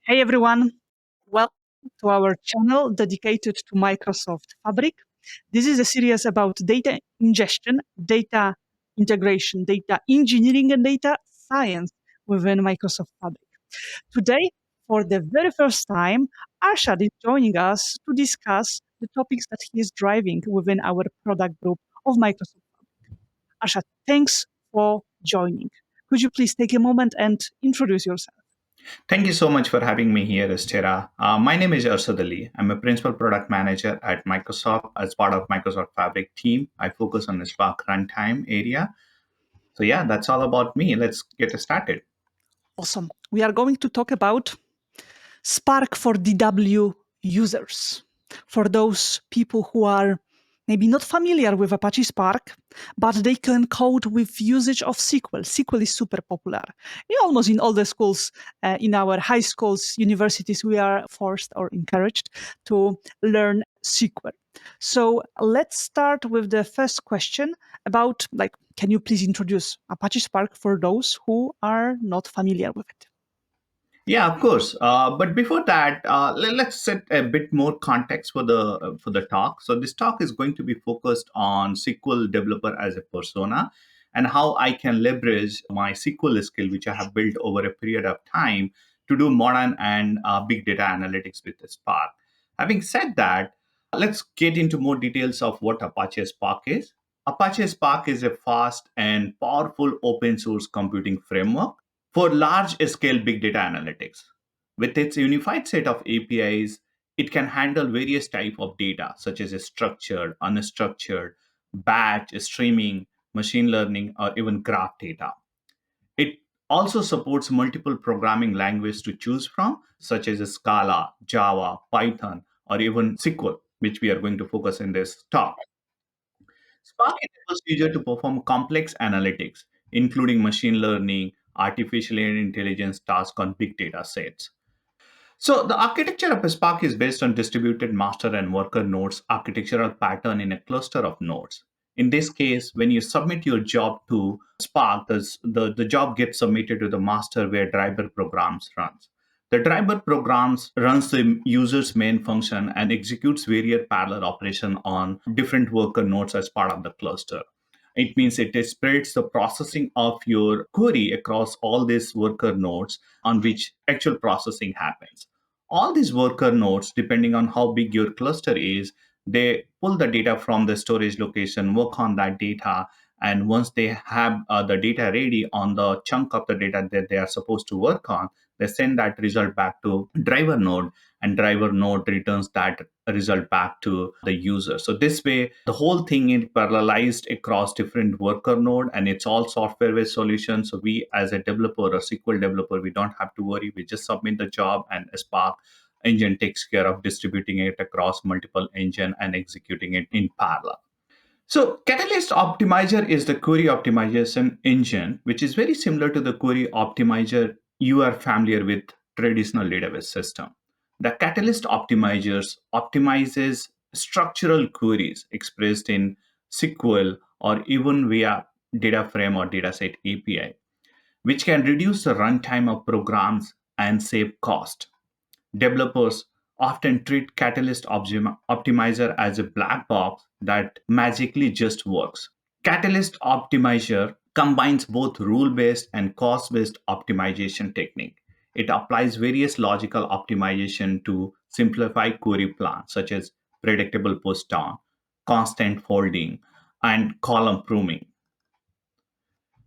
Hey everyone, welcome to our channel dedicated to Microsoft Fabric. This is a series about data ingestion, data integration, data engineering, and data science within Microsoft Fabric. Today, for the very first time, Arshad is joining us to discuss the topics that he is driving within our product group of Microsoft. Arshad, thanks for joining. Could you please take a moment and introduce yourself? Thank you so much for having me here, Estera. My name is Arshad. I'm a principal product manager at Microsoft as part of Microsoft Fabric team. I focus on the Spark runtime area. So yeah, that's all about me. Let's get started. Awesome. We are going to talk about Spark for DW users. For those people who are maybe not familiar with Apache Spark, but they can code with usage of SQL. SQL is super popular. Almost in all the schools, in our high schools, universities, we are forced or encouraged to learn SQL. So let's start with the first question about can you please introduce Apache Spark for those who are not familiar with it? Yeah, of course. But before that, let's set a bit more context for the talk. So this talk is going to be focused on SQL developer as a persona and how I can leverage my SQL skill, which I have built over a period of time, to do modern and big data analytics with the Spark. Having said that, let's get into more details of what Apache Spark is. Apache Spark is a fast and powerful open source computing framework for large scale big data analytics. With its unified set of APIs, it can handle various types of data, such as structured, unstructured, batch, streaming, machine learning, or even graph data. It also supports multiple programming languages to choose from, such as Scala, Java, Python, or even SQL, which we are going to focus in this talk. Spark enables user to perform complex analytics, including machine learning, artificial intelligence tasks on big data sets. So the architecture of a Spark is based on distributed master and worker nodes architectural pattern in a cluster of nodes. In this case, when you submit your job to Spark, the job gets submitted to the master where driver programs runs. The driver programs runs the user's main function and executes various parallel operation on different worker nodes as part of the cluster. It means it spreads the processing of your query across all these worker nodes on which actual processing happens. All these worker nodes, depending on how big your cluster is, they pull the data from the storage location, work on that data, and once they have the data ready on the chunk of the data that they are supposed to work on, they send that result back to driver node, and driver node returns that result back to the user. So this way, the whole thing is parallelized across different worker node, and it's all software-based solution. So we, as a developer or SQL developer, we don't have to worry. We just submit the job, and Spark engine takes care of distributing it across multiple engine and executing it in parallel. So Catalyst Optimizer is the query optimization engine, which is very similar to the query optimizer you are familiar with traditional database system. The Catalyst Optimizers optimizes structural queries expressed in SQL or even via data frame or dataset API, which can reduce the runtime of programs and save cost. Developers often treat Catalyst Optimizer as a black box that magically just works. Catalyst Optimizer combines both rule-based and cost-based optimization technique. It applies various logical optimization to simplify query plans such as predictable push down, constant folding, and column pruning.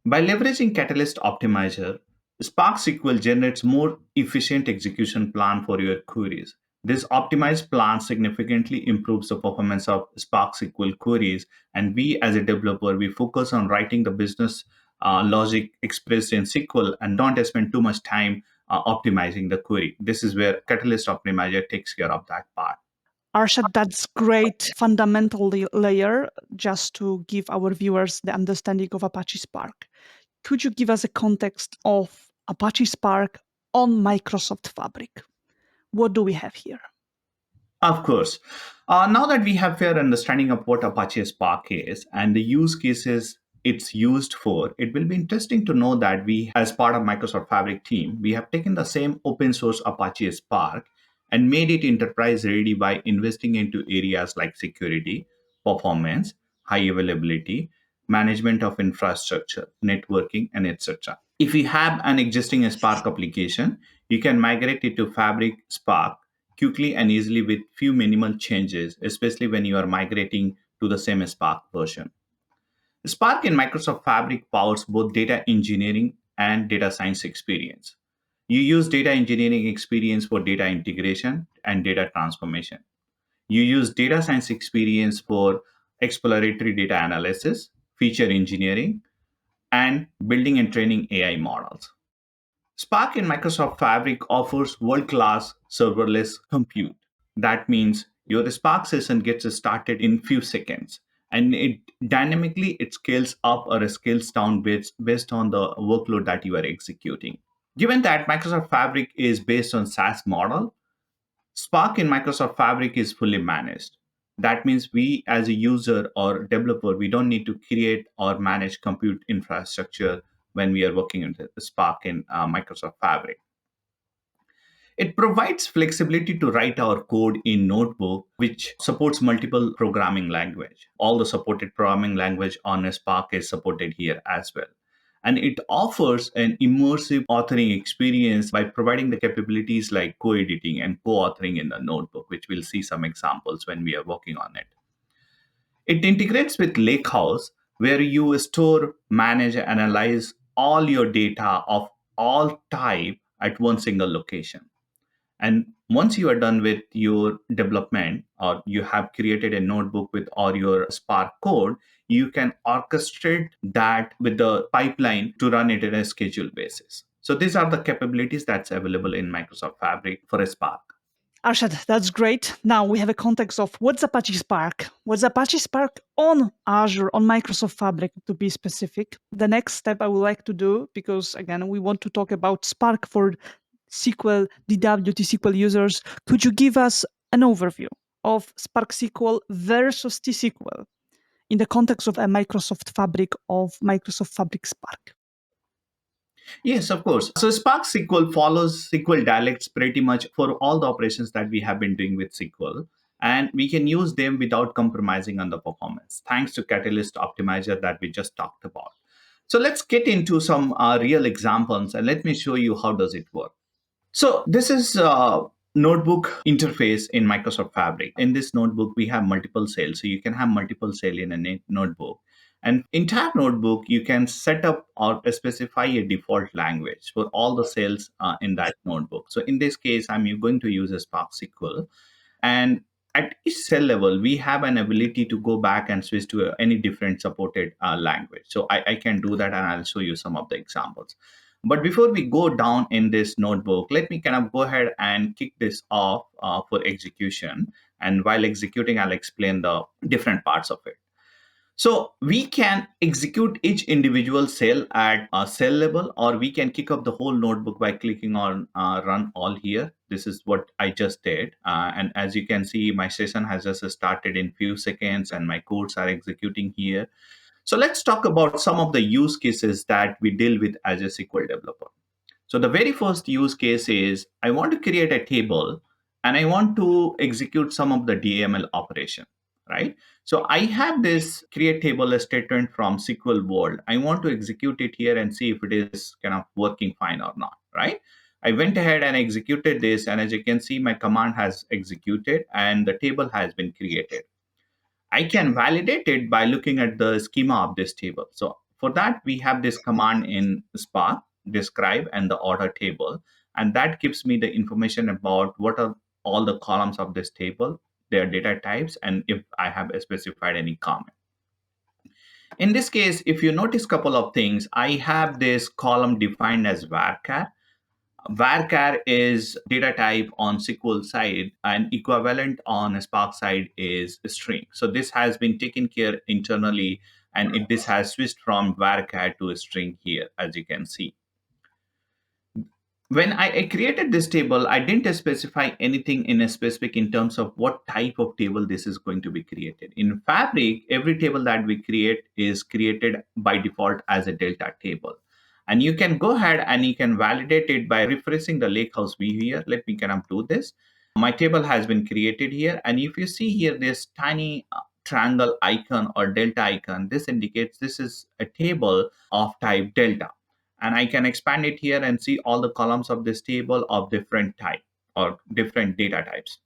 By leveraging Catalyst Optimizer, Spark SQL generates more efficient execution plan for your queries. This optimized plan significantly improves the performance of Spark SQL queries, and we as a developer, we focus on writing the business logic expressed in SQL and don't spend too much time optimizing the query. This is where Catalyst Optimizer takes care of that part. Arshad, that's great fundamental layer just to give our viewers the understanding of Apache Spark. Could you give us a context of Apache Spark on Microsoft Fabric? What do we have here? Of course. Now that we have fair understanding of what Apache Spark is and the use cases it's used for, it will be interesting to know that we, as part of Microsoft Fabric team, we have taken the same open source Apache Spark and made it enterprise ready by investing into areas like security, performance, high availability, management of infrastructure, networking, and etc. If you have an existing Spark application, you can migrate it to Fabric Spark quickly and easily with few minimal changes, especially when you are migrating to the same Spark version. Spark in Microsoft Fabric powers both data engineering and data science experience. You use data engineering experience for data integration and data transformation. You use data science experience for exploratory data analysis, feature engineering, and building and training AI models. Spark in Microsoft Fabric offers world class serverless compute. That means your Spark session gets started in few seconds and it dynamically it scales up or it scales down based on the workload that you are executing. Given that Microsoft Fabric is based on SaaS model, Spark in Microsoft Fabric is fully managed. That means we as a user or developer, we don't need to create or manage compute infrastructure when we are working in Spark in Microsoft Fabric. It provides flexibility to write our code in Notebook, which supports multiple programming language. All the supported programming language on a Spark is supported here as well. And it offers an immersive authoring experience by providing the capabilities like co-editing and co-authoring in the Notebook, which we'll see some examples when we are working on it. It integrates with Lakehouse, where you store, manage, and analyze all your data of all type at one single location. And once you are done with your development or you have created a notebook with all your Spark code, you can orchestrate that with the pipeline to run it on a schedule basis. So these are the capabilities that's available in Microsoft Fabric for a Spark. Arshad, that's great. Now we have a context of what's Apache Spark? What's Apache Spark on Azure, on Microsoft Fabric to be specific? The next step I would like to do, because again, we want to talk about Spark for SQL, DWT SQL users. Could you give us an overview of Spark SQL versus T-SQL in the context of a Microsoft Fabric of Microsoft Fabric Spark? Yes, of course. So Spark SQL follows SQL dialects pretty much for all the operations that we have been doing with SQL. And we can use them without compromising on the performance, thanks to Catalyst Optimizer that we just talked about. So let's get into some real examples and let me show you how does it work. So this is a notebook interface in Microsoft Fabric. In this notebook, we have multiple cells. So you can have multiple cell in a notebook. And entire notebook, you can set up or specify a default language for all the cells in that notebook. So in this case, I'm going to use a Spark SQL. And at each cell level, we have an ability to go back and switch to any different supported language. So I can do that and I'll show you some of the examples. But before we go down in this notebook, let me kind of go ahead and kick this off for execution. And while executing, I'll explain the different parts of it. So we can execute each individual cell at a cell level, or we can kick off the whole notebook by clicking on run all here. This is what I just did. And as you can see, my session has just started in few seconds and my codes are executing here. So let's talk about some of the use cases that we deal with as a SQL developer. So the very first use case is I want to create a table and I want to execute some of the DML operation, right? So I have this create table statement from SQL world. I want to execute it here and see if it is kind of working fine or not, right? I went ahead and executed this, and as you can see, my command has executed and the table has been created. I can validate it by looking at the schema of this table. So for that, we have this command in Spark, describe and the order table. And that gives me the information about what are all the columns of this table, their data types, and if I have specified any comment. In this case, if you notice a couple of things, I have this column defined as varchar. Varchar is data type on SQL side and equivalent on Spark side is string. So this has been taken care internally and this has switched from varchar to a string here, as you can see. When I created this table, I didn't specify anything in a specific in terms of what type of table this is going to be created. In Fabric, every table that we create is created by default as a delta table. And you can go ahead and you can validate it by refreshing the lakehouse view here. Let me kind of do this. My table has been created here. And if you see here, this tiny triangle icon or delta icon, this indicates this is a table of type delta, and I can expand it here and see all the columns of this table of different type or different data types.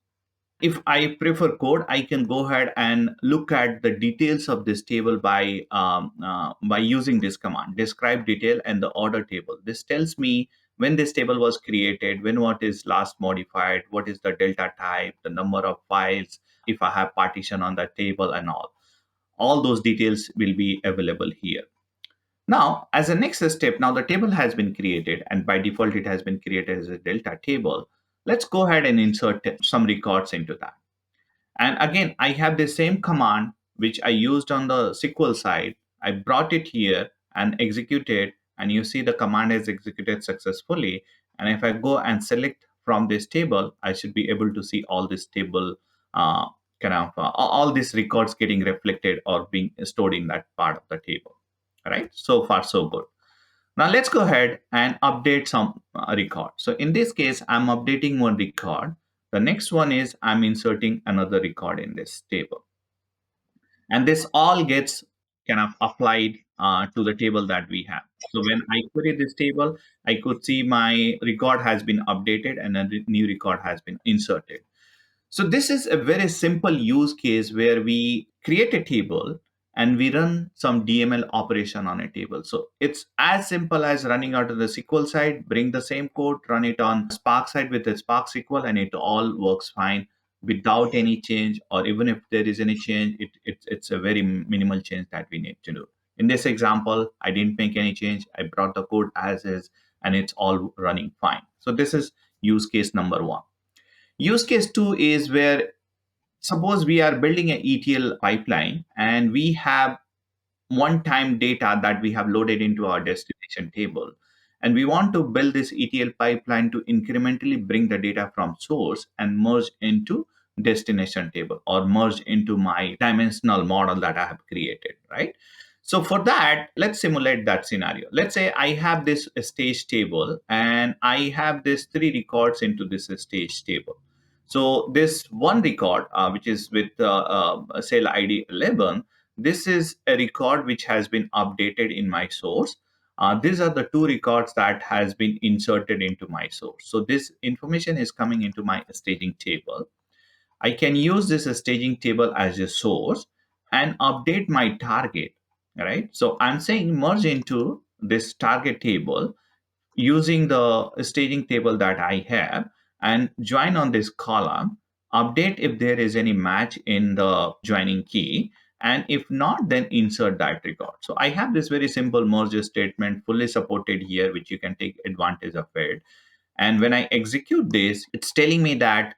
If I prefer code, I can go ahead and look at the details of this table by using this command, describe detail and the order table. This tells me when this table was created, when what is last modified, what is the delta type, the number of files, if I have partition on that table and all. All those details will be available here. Now, as a next step, now the table has been created, and by default, it has been created as a delta table. Let's go ahead and insert some records into that. And again, I have the same command which I used on the SQL side. I brought it here and executed, and you see the command is executed successfully. And if I go and select from this table, I should be able to see all this table, uh, all these records getting reflected or being stored in that part of the table. All right, so far so good. Now let's go ahead and update some record. So in this case, I'm updating one record. The next one is I'm inserting another record in this table. And this all gets kind of applied to the table that we have. So when I query this table, I could see my record has been updated and a new record has been inserted. So this is a very simple use case where we create a table and we run some DML operation on a table. So it's as simple as running out of the SQL side, bring the same code, run it on Spark side with the Spark SQL, and it all works fine without any change. Or even if there is any change, it's a very minimal change that we need to do. In this example, I didn't make any change. I brought the code as is, and it's all running fine. So this is use case number one. Use case two is where suppose we are building an ETL pipeline and we have one-time data that we have loaded into our destination table. And we want to build this ETL pipeline to incrementally bring the data from source and merge into destination table or merge into my dimensional model that I have created, right? So for that, let's simulate that scenario. Let's say I have this stage table and I have this three records into this stage table. So this one record, which is with cell ID 11, this is a record which has been updated in my source. These are the two records that has been inserted into my source. So this information is coming into my staging table. I can use this staging table as a source and update my target, right? So I'm saying merge into this target table using the staging table that I have and join on this column, update if there is any match in the joining key. And if not, then insert that record. So I have this very simple merge statement fully supported here, which you can take advantage of it. And when I execute this, it's telling me that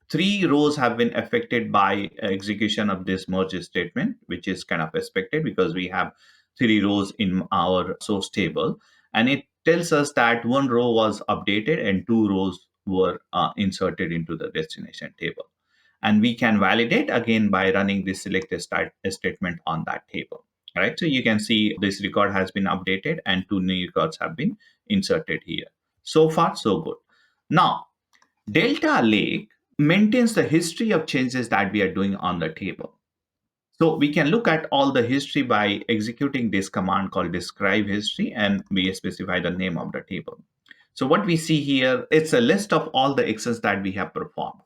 three rows have been affected by execution of this merge statement, which is kind of expected because we have three rows in our source table. And it tells us that one row was updated and two rows were inserted into the destination table. And we can validate again by running this select start statement on that table. Right. So you can see this record has been updated and two new records have been inserted here. So far, so good. Now, Delta Lake maintains the history of changes that we are doing on the table. So we can look at all the history by executing this command called describe history, and we specify the name of the table. So what we see here, it's a list of all the actions that we have performed.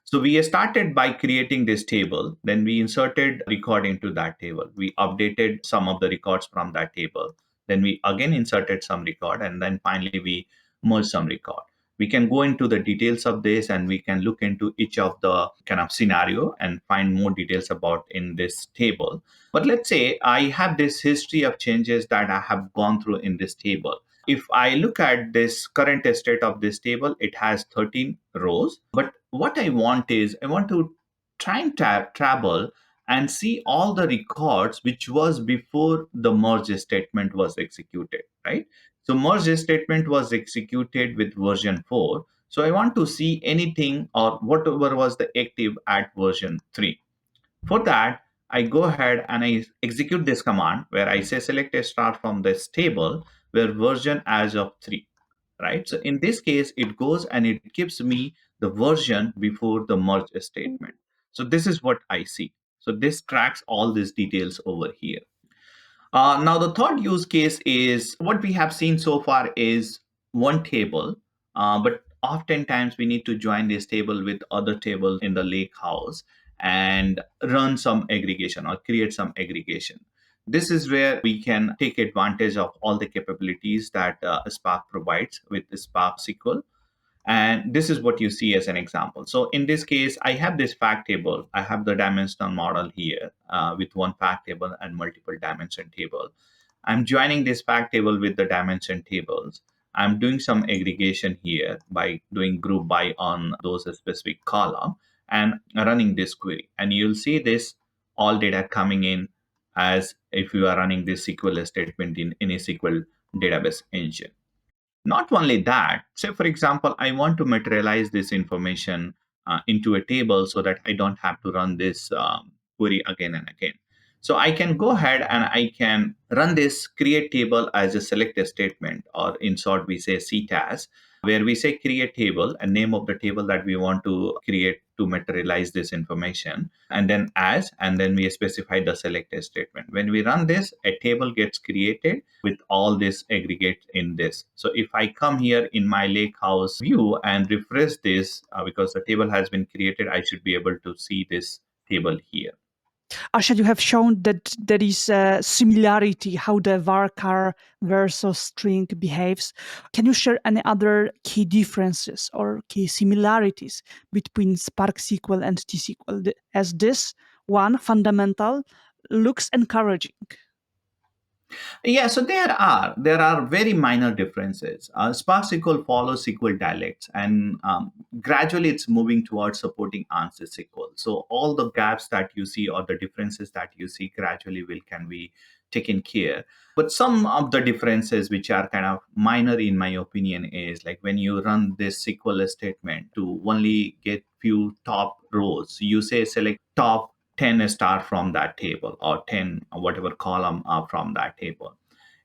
So we started by creating this table, then we inserted record into that table. We updated some of the records from that table. Then we again inserted some record, and then finally we merged some record. We can go into the details of this and we can look into each of the kind of scenario and find more details about in this table. But let's say I have this history of changes that I have gone through in this table. If I look at this current state of this table, it has 13 rows. But what I want is I want to try and travel and see all the records which was before the merge statement was executed, right? So merge statement was executed with version 4. So I want to see anything or whatever was the active at version 3. For that, I go ahead and I execute this command where I say select a star from this table where version as of 3, right? So in this case, it goes and it gives me the version before the merge statement. So this is what I see. So this tracks all these details over here. Now, the third use case is what we have seen so far is one table, but oftentimes we need to join this table with other tables in the lake house and run some aggregation or create some aggregation. This is where we can take advantage of all the capabilities that Spark provides with Spark SQL. And this is what you see as an example. So in this case, I have this fact table. I have the dimensional model here with one fact table and multiple dimension table. I'm joining this fact table with the dimension tables. I'm doing some aggregation here by doing group by on those specific column and running this query. And you'll see this all data coming in as if you are running this SQL statement in any SQL database engine. Not only that, say for example, I want to materialize this information into a table so that I don't have to run this query again and again. So I can go ahead and I can run this create table as a select statement, or in short, we say CTAS, where we say create table, a name of the table that we want to create to materialize this information, and then as, and then we specify the select statement. When we run this, a table gets created with all this aggregate in this. So if I come here in my lake house view and refresh this, because the table has been created, I should be able to see this table here. Arshad, you have shown that there is a similarity how the varchar versus string behaves. Can you share any other key differences or key similarities between Spark SQL and T-SQL, as this one fundamental looks encouraging? Yeah, so there are very minor differences. Spark SQL follows SQL dialects, and gradually it's moving towards supporting ANSYS SQL. So all the gaps that you see or the differences that you see gradually will can be taken care. But some of the differences which are kind of minor in my opinion is like when you run this SQL statement to only get few top rows, you say select top 10 star from that table or 10 whatever column from that table.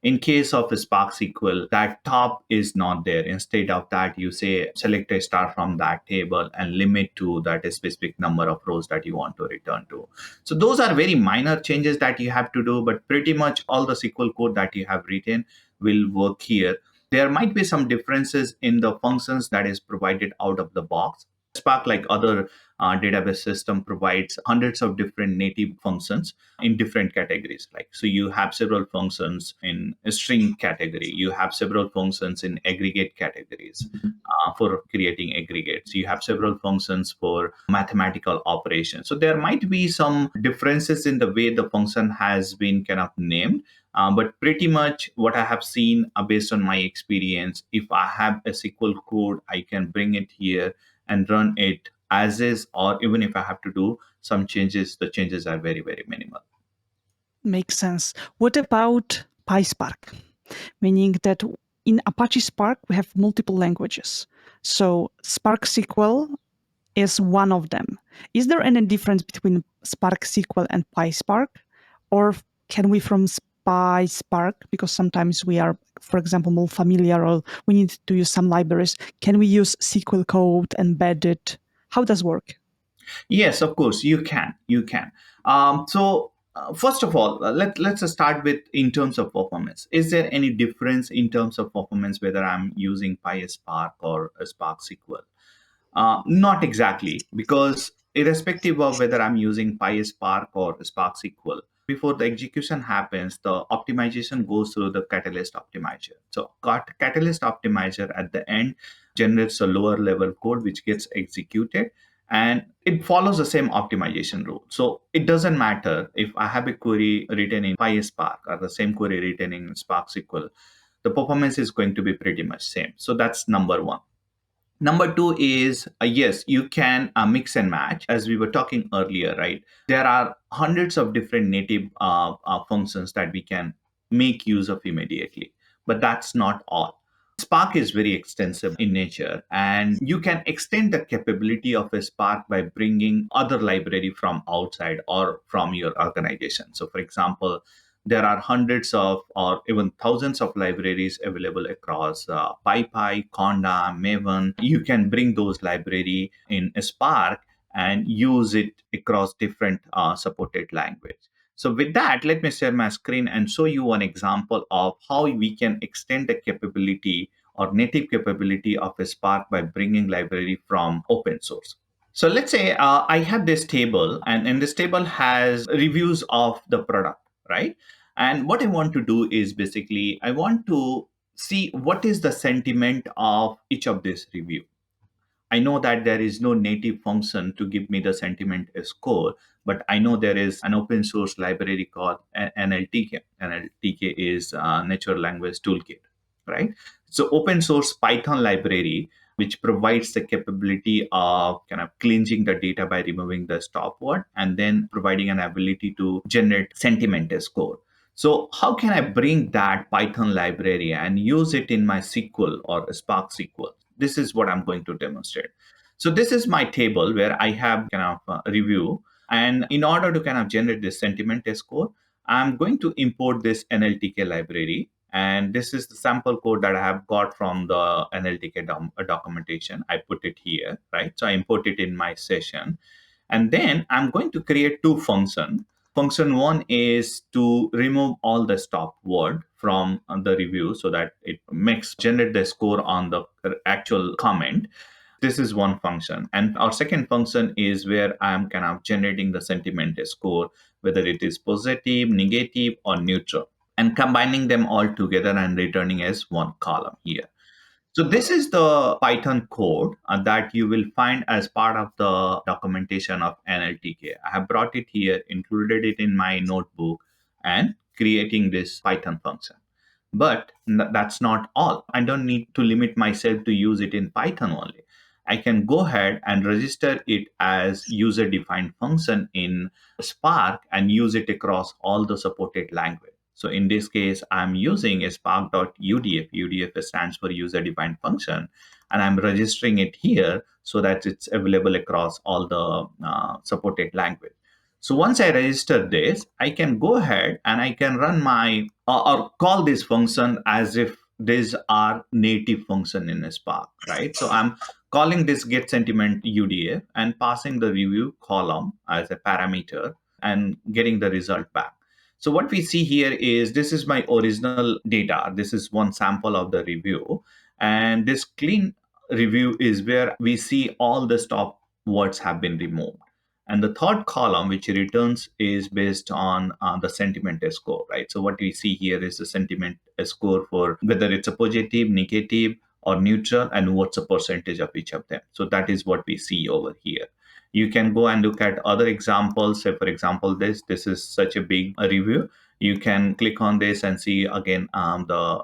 In case of Spark SQL, that top is not there. Instead of that, you say select a star from that table and limit to that specific number of rows that you want to return to. So those are very minor changes that you have to do, but pretty much all the SQL code that you have written will work here. There might be some differences in the functions that is provided out of the box. Spark, like other database system, provides hundreds of different native functions in different categories. Like, so you have several functions in a string category, you have several functions in aggregate categories for creating aggregates, you have several functions for mathematical operations. So there might be some differences in the way the function has been kind of named. But pretty much what I have seen based on my experience, if I have a SQL code, I can bring it here and run it as is, or even if I have to do some changes, the changes are very, very minimal. Makes sense. What about PySpark? Meaning that in Apache Spark, we have multiple languages. So Spark SQL is one of them. Is there any difference between Spark SQL and PySpark? Or can we from PySpark, because sometimes we are, for example, more familiar or we need to use some libraries, can we use SQL code embedded? How does it work? Yes, of course, you can. You can. First of all, let's start with in terms of performance. Is there any difference in terms of performance whether I'm using PySpark or a Spark SQL? Not exactly, because irrespective of whether I'm using PySpark or Spark SQL, before the execution happens, the optimization goes through the Catalyst optimizer. So, Catalyst optimizer at the end generates a lower level code which gets executed, and it follows the same optimization rule. So it doesn't matter if I have a query written in PySpark or the same query written in Spark SQL, the performance is going to be pretty much same. So that's number one. Number two is yes, you can mix and match, as we were talking earlier, right? There are hundreds of different native functions that we can make use of immediately, but that's not all. Spark is very extensive in nature, and you can extend the capability of a Spark by bringing other library from outside or from your organization. So, for example, there are hundreds of or even thousands of libraries available across PyPy, Conda, Maven. You can bring those library in a Spark and use it across different supported language. So with that, let me share my screen and show you one example of how we can extend the capability or native capability of a Spark by bringing library from open source. So let's say I have this table, and this table has reviews of the product, right? And what I want to do is basically I want to see what is the sentiment of each of this review. I know that there is no native function to give me the sentiment score, but I know there is an open source library called NLTK. NLTK is Natural Language Toolkit, right? So open source Python library, which provides the capability of kind of cleansing the data by removing the stop word and then providing an ability to generate sentiment score. So how can I bring that Python library and use it in my SQL or Spark SQL? This is what I'm going to demonstrate. So this is my table where I have kind of a review. And in order to kind of generate this sentiment score, I'm going to import this NLTK library. And this is the sample code that I have got from the NLTK documentation. I put it here, right? So I import it in my session. And then I'm going to create two functions. Function one is to remove all the stop word from the review so that it makes generate the score on the actual comment. This is one function. And our second function is where I'm kind of generating the sentiment score, whether it is positive, negative, or neutral, and combining them all together and returning as one column here. So this is the Python code that you will find as part of the documentation of NLTK. I have brought it here, included it in my notebook, and creating this Python function. But that's not all. I don't need to limit myself to use it in Python only. I can go ahead and register it as user defined function in Spark and use it across all the supported language. So in this case, I'm using a spark.udf. UDF stands for user defined function. And I'm registering it here so that it's available across all the supported language. So once I register this, I can go ahead and I can run my or call this function as if these are native function in a Spark, right? So I'm calling this get sentiment UDF and passing the review column as a parameter and getting the result back. So what we see here is this is my original data. This is one sample of the review. And this clean review is where we see all the stop words have been removed. And the third column, which returns, is based on the sentiment score, right? So what we see here is the sentiment score for whether it's a positive, negative, or neutral, and what's the percentage of each of them. So that is what we see over here. You can go and look at other examples. Say, for example, this is such a big review. You can click on this and see again the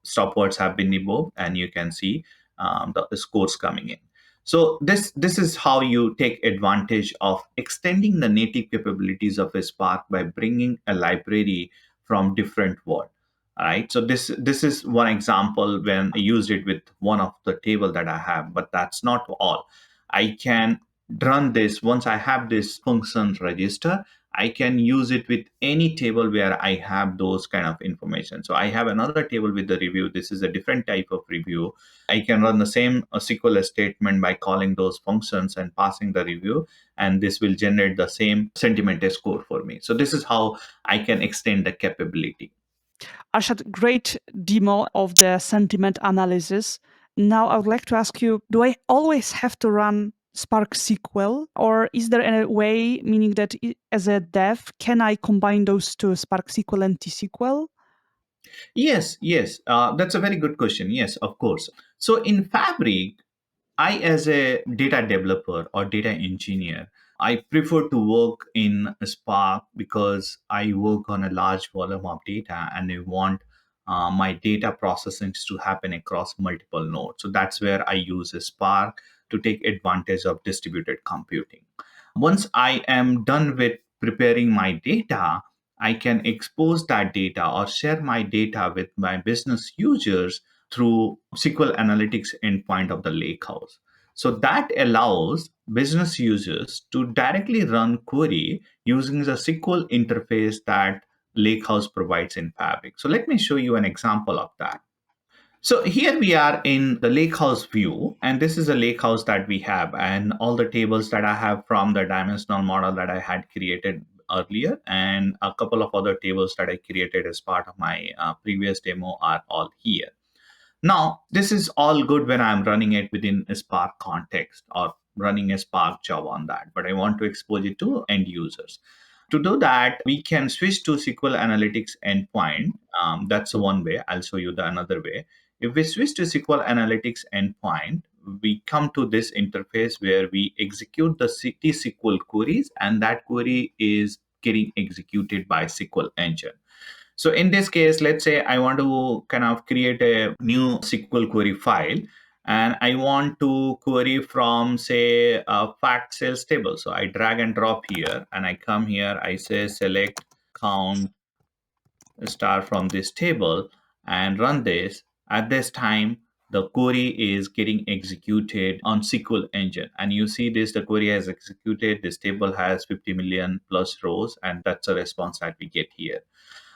stop words have been removed, and you can see the scores coming in. So this is how you take advantage of extending the native capabilities of a Spark by bringing a library from different world. All right. So this is one example when I used it with one of the table that I have, but that's not all. I can run this once I have this function register. I can use it with any table where I have those kind of information. So I have another table with the review. This is a different type of review. I can run the same SQL statement by calling those functions and passing the review, and this will generate the same sentiment score for me. So this is how I can extend the capability. Arshad, great demo of the sentiment analysis. Now I would like to ask you, do I always have to run Spark SQL, or is there a way, meaning that as a dev, can I combine those two, Spark SQL and T-SQL? Yes, that's a very good question. Yes, of course. So in Fabric, I, as a data developer or data engineer, I prefer to work in Spark because I work on a large volume of data and I want my data processing to happen across multiple nodes. So that's where I use a Spark to take advantage of distributed computing. Once I am done with preparing my data, I can expose that data or share my data with my business users through SQL Analytics endpoint of the Lakehouse. So that allows business users to directly run query using the SQL interface that Lakehouse provides in Fabric. So let me show you an example of that. So here we are in the Lakehouse view, and this is a Lakehouse that we have, and all the tables that I have from the dimensional model that I had created earlier, and a couple of other tables that I created as part of my previous demo are all here. Now, this is all good when I'm running it within a Spark context or running a Spark job on that, but I want to expose it to end users. To do that, we can switch to SQL Analytics endpoint. That's one way. I'll show you the another way. If we switch to SQL Analytics endpoint, we come to this interface where we execute the T-SQL queries, and that query is getting executed by SQL engine. So in this case, let's say I want to kind of create a new SQL query file, and I want to query from, say, a fact sales table. So I drag and drop here, and I come here, I say select count star from this table and run this. At this time, the query is getting executed on SQL engine. And you see this, the query has executed. This table has 50 million plus rows, and that's a response that we get here.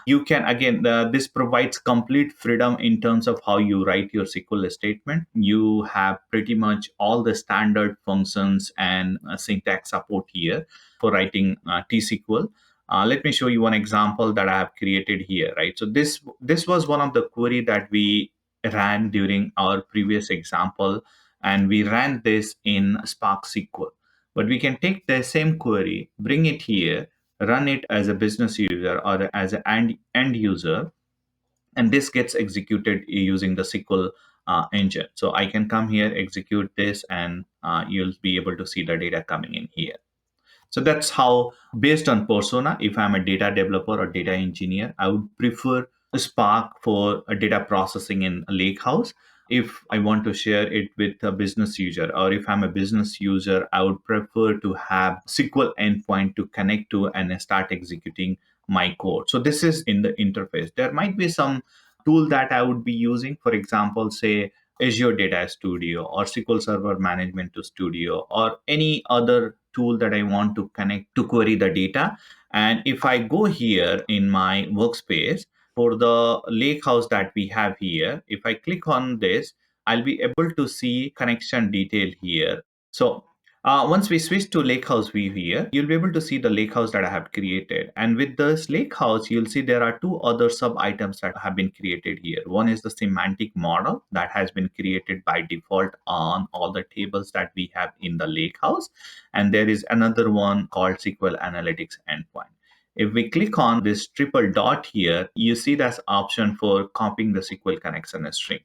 You can again this provides complete freedom in terms of how you write your SQL statement. You have pretty much all the standard functions and syntax support here for writing T-SQL. Let me show you one example that I have created here, right? So this was one of the query that we ran during our previous example, and we ran this in Spark SQL. But we can take the same query, bring it here, run it as a business user or as an end user, and this gets executed using the SQL engine. So I can come here, execute this, and you'll be able to see the data coming in here. So that's how, based on persona, if I'm a data developer or data engineer, I would prefer Spark for a data processing in a Lakehouse. If I want to share it with a business user, or if I'm a business user, I would prefer to have SQL endpoint to connect to and start executing my code. So this is in the interface. There might be some tool that I would be using, for example, say Azure Data Studio or SQL Server Management to Studio or any other tool that I want to connect to query the data. And if I go here in my workspace for the lakehouse that we have here, if I click on this, I'll be able to see connection detail here. So once we switch to Lakehouse view here, you'll be able to see the Lakehouse that I have created. And with this Lakehouse, you'll see there are two other sub items that have been created here. One is the semantic model that has been created by default on all the tables that we have in the Lakehouse. And there is another one called SQL Analytics Endpoint. If we click on this triple dot here, you see that's option for copying the SQL connection string.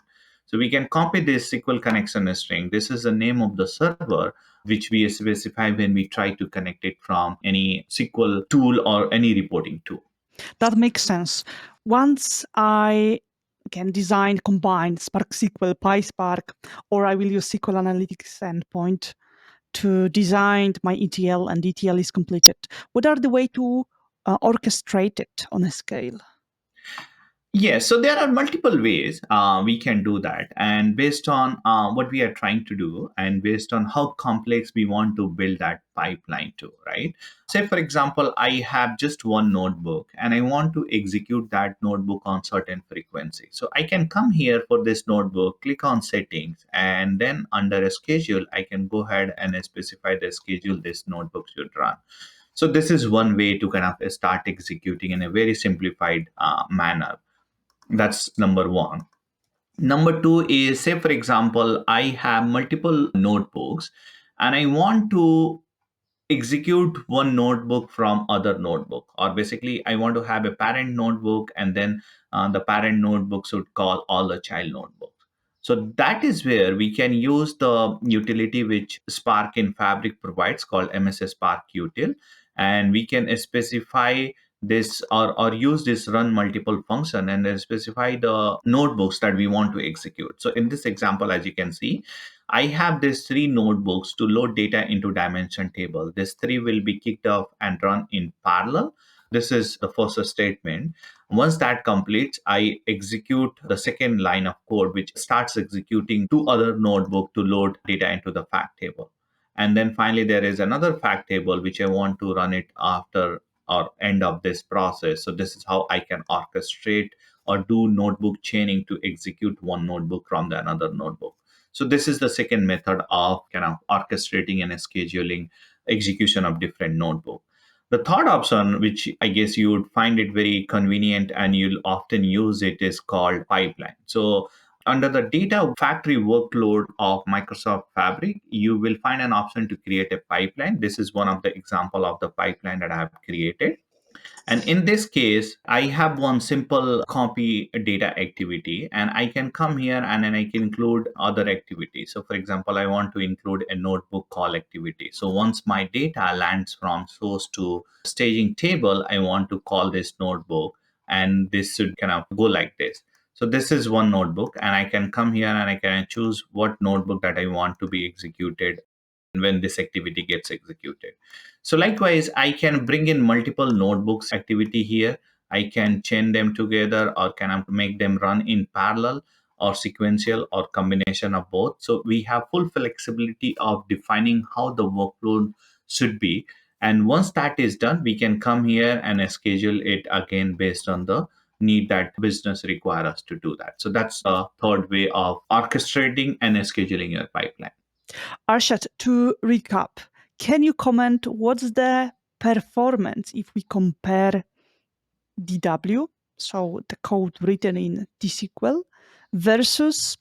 So we can copy this SQL connection string. This is the name of the server, which we specify when we try to connect it from any SQL tool or any reporting tool. That makes sense. Once I can design, combine Spark SQL, PySpark, or I will use SQL Analytics endpoint to design my ETL, and ETL is completed. What are the way to orchestrate it on a scale? Yes, so there are multiple ways we can do that. And based on what we are trying to do, and based on how complex we want to build that pipeline to, right? Say, for example, I have just one notebook and I want to execute that notebook on certain frequency. So I can come here for this notebook, click on settings, and then under a schedule, I can go ahead and specify the schedule this notebook should run. So this is one way to kind of start executing in a very simplified manner. That's number one. Number two is, say, for example, I have multiple notebooks and I want to execute one notebook from other notebook, or basically I want to have a parent notebook, and then the parent notebook should call all the child notebooks. So that is where we can use the utility which Spark in Fabric provides called MS Spark util, and we can specify this or use this run multiple function and then specify the notebooks that we want to execute. So in this example, as you can see, I have these three notebooks to load data into dimension table. This three will be kicked off and run in parallel. This is the first statement. Once that completes, I execute the second line of code, which starts executing two other notebook to load data into the fact table. And then finally, there is another fact table which I want to run it after or end of this process. So this is how I can orchestrate or do notebook chaining to execute one notebook from the another notebook. So this is the second method of kind of orchestrating and scheduling execution of different notebook. The third option, which I guess you would find it very convenient and you'll often use it, is called pipeline. So under the data factory workload of Microsoft Fabric, you will find an option to create a pipeline. This is one of the example of the pipeline that I have created. And in this case, I have one simple copy data activity, and I can come here and then I can include other activities. So, for example, I want to include a notebook call activity. So, once my data lands from source to staging table, I want to call this notebook, and this should kind of go like this. So, this is one notebook, and I can come here and I can choose what notebook that I want to be executed when this activity gets executed. So likewise, I can bring in multiple notebooks activity here. I can chain them together or can I make them run in parallel or sequential or combination of both. So we have full flexibility of defining how the workload should be. And once that is done, we can come here and schedule it again based on the need that business require us to do that. So that's the third way of orchestrating and scheduling your pipeline. Arshad, to recap, can you comment what's the performance if we compare DW, so the code written in T-SQL, versus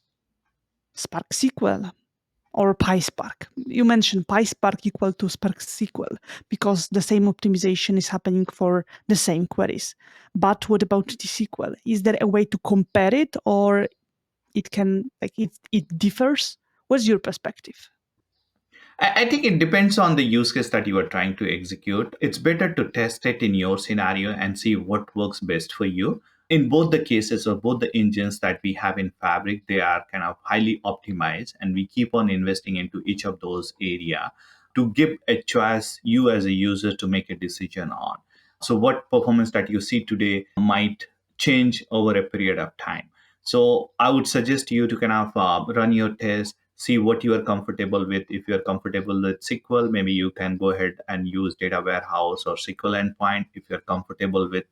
Spark SQL or PySpark? You mentioned PySpark equal to Spark SQL because the same optimization is happening for the same queries. But what about T-SQL? Is there a way to compare it, or it differs? What's your perspective? I think it depends on the use case that you are trying to execute. It's better to test it in your scenario and see what works best for you. In both the cases or both the engines that we have in Fabric, they are kind of highly optimized, and we keep on investing into each of those area to give a choice you as a user to make a decision on. So what performance that you see today might change over a period of time. So I would suggest you to kind of run your test, see what you are comfortable with. If you are comfortable with SQL, maybe you can go ahead and use data warehouse or SQL endpoint. If you're comfortable with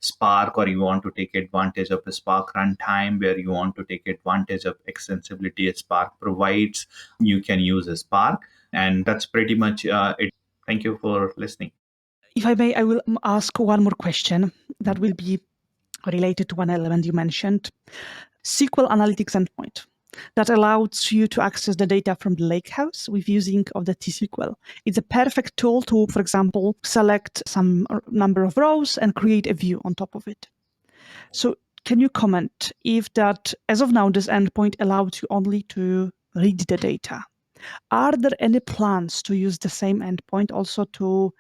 Spark, or you want to take advantage of a Spark runtime where you want to take advantage of extensibility a Spark provides, you can use a Spark. And that's pretty much it. Thank you for listening. If I may, I will ask one more question that will be related to one element you mentioned. SQL Analytics endpoint that allows you to access the data from the lakehouse with using of the T-SQL. It's a perfect tool to, for example, select some number of rows and create a view on top of it. So can you comment if that, as of now, this endpoint allows you only to read the data? Are there any plans to use the same endpoint also to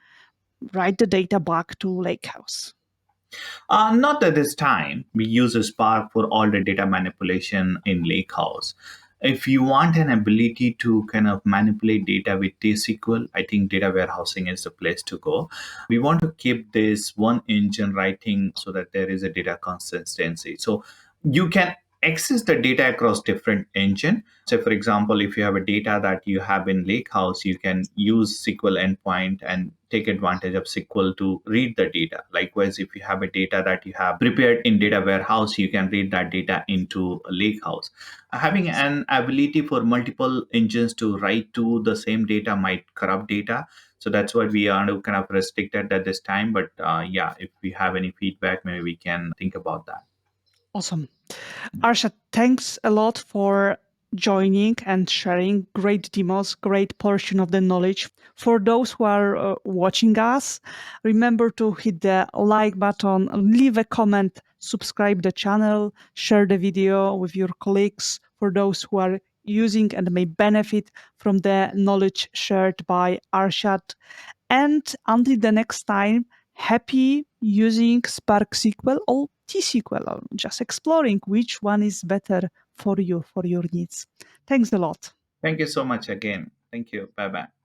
write the data back to lakehouse? Not at this time. We use a Spark for all the data manipulation in Lakehouse. If you want an ability to kind of manipulate data with TSQL, I think data warehousing is the place to go. We want to keep this one engine writing so that there is a data consistency. So you can access the data across different engine. So for example, if you have a data that you have in Lakehouse, you can use SQL endpoint and take advantage of SQL to read the data. Likewise, if you have a data that you have prepared in data warehouse, you can read that data into a Lakehouse. Having an ability for multiple engines to write to the same data might corrupt data. So that's why we are kind of restricted at this time. But yeah, if we have any feedback, maybe we can think about that. Awesome. Arshad, thanks a lot for joining and sharing great demos, great portion of the knowledge. For those who are watching us, remember to hit the like button, leave a comment, subscribe the channel, share the video with your colleagues for those who are using and may benefit from the knowledge shared by Arshad. And until the next time, happy using Spark SQL or T-SQL, or just exploring which one is better for you, for your needs. Thanks a lot. Thank you so much again. Thank you. Bye bye.